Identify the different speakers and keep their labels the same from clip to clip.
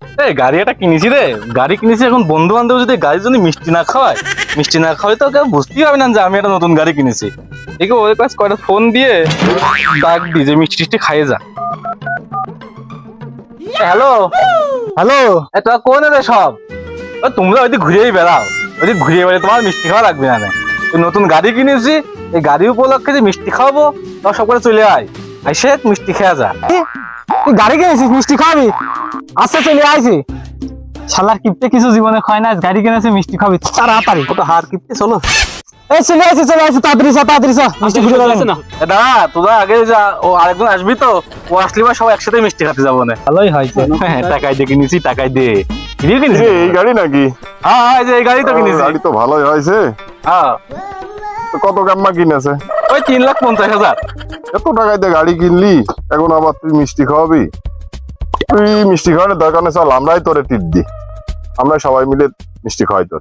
Speaker 1: এই গাড়ি একটা কিনেছি রে, গাড়ি কিনেছি। এখন বন্ধু বান্ধব যদি গাড়ির জন্য মিষ্টি না খাওয়ায় তো কেউ বুঝতেই হবে না যে আমি একটা নতুন গাড়ি কিনেছি। দেখি ওদের কাছে কয়টা ফোন দিয়ে ডাক দি যে মিষ্টি টিষ্টি খাইয়ে যা। হ্যালো হ্যালো, তোরা কোন রে সব? তোমরা ওইদিকে ঘুরেই বেড়াও, ওইদিকে ঘুরিয়ে বেড়ে তোমার মিষ্টি খাওয়া লাগবে না। নতুন গাড়ি কিনেছি, এই গাড়ি উপলক্ষে যে মিষ্টি খাওয়াবো, তোমার সব করে চলে আয়, আইসে মিষ্টি খেয়া যা।
Speaker 2: তুই গাড়ি কিনেছিস, মিষ্টি খাবি? আচ্ছা চলে আইছি। শালার কিপটে কিছু জীবনে খায় না, গাড়ি কিনেছে মিষ্টি খাবি তাড়াতাড়ি।
Speaker 1: ও তো হার কিপটে, চলো।
Speaker 2: এই চলে আইছি তাড়াতাড়ি চ মিষ্টি ঘুরে বেড়াচ্ছে না।
Speaker 1: দাদা তোরা আগে যা, ও আরেকজন আসবি তো, ও আসলে বা সব একসাথে মিষ্টি খাতে যাবো না।
Speaker 2: ভালোই হয়েছে।
Speaker 1: হ্যাঁ, টাকাই দিয়ে কিনেছি, টাকাই দিয়ে কিনেছি।
Speaker 3: এই গাড়ি নাকি?
Speaker 1: হ্যাঁ হ্যাঁ, এই গাড়ি তো কিনেছি।
Speaker 3: গাড়ি তো ভালোই হয়েছে।
Speaker 1: হ্যাঁ,
Speaker 3: তো কত গাম্মা কিনেছে?
Speaker 1: ওই 3,50,000।
Speaker 3: এত টাকায় দিয়ে গাড়ি কিনলি, এখন আবার তুই মিষ্টি খাওয়াবি? তুই মিষ্টি খাওয়ানোর দরকার নেই, চল আমরাই তোরে টিপ দিই, আমরা সবাই মিলে মিষ্টি খাওয়াই তোর।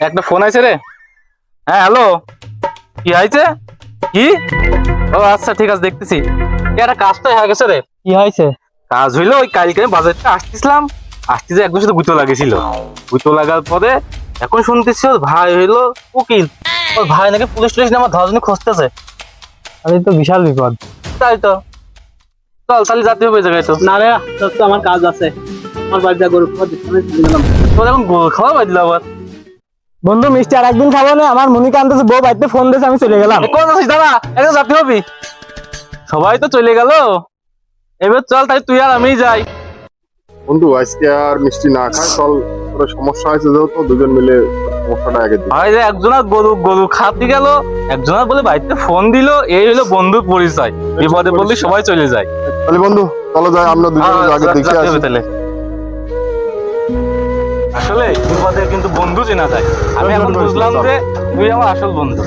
Speaker 1: একটা ফোন আছে রে। হ্যাঁ হ্যালো, কি হয়েছে? কি? ও আচ্ছা ঠিক আছে, দেখতেছি। একটা কাজ তো হয়ে গেছে রে।
Speaker 2: কি হয়েছে?
Speaker 1: কাজ হইলো, ওই কালকে আমি বাজারটা আসতেছে একদম সাথে গুঁতো লাগেছিল। গুঁতো লাগার পরে এখন শুনতেছি ওর ভাই হইলো উকিল। ওর ভাই নাকি পুলিশ আমার ধরার জন্য খুঁজতেছে।
Speaker 2: আরে তো বিশাল বিপদ।
Speaker 1: তাই তো, চল তাহলে যাতে হবে জায়গায়। তো
Speaker 2: না রে, আমার কাজ আছে, আমার বাড়িতে গরু খাওয়া
Speaker 1: তোর এখন গরু খাওয়া বাজলো আবার।
Speaker 2: বন্ধু মিষ্টি আর একদিন খাবো না, আমার মনি কান্দাছে, বউ বাড়িতে ফোন দিয়েছে, আমি চলে গেলাম।
Speaker 1: কোন আছিস দাদা? একদম যাতে হবি। সবাই তো চলে গেল, এবার চল তাই তুই আর আমি যাই।
Speaker 3: বন্ধু আজকে আর মিষ্টি না খাই, চল। তোর সমস্যা হয়েছে যেহেতু, দুজন মিলে সমস্যাটা আগে দিই।
Speaker 1: ভাই যে একজনের গরু খাতে গেল, একজনের বলে বাড়িতে ফোন দিল, এই হলো বন্ধুর পরিচয়। বিপদে বললে সবাই চলে যায়।
Speaker 3: তাহলে বন্ধু চলো যাই, আমরা দুজন আগে দেখে
Speaker 1: যাতে
Speaker 3: আসি।
Speaker 1: হবে তাহলে। আসলে বিপদে কিন্তু বন্ধু চেনা যায়। আমি এখন বুঝলাম যে তুই আমার আসল বন্ধু।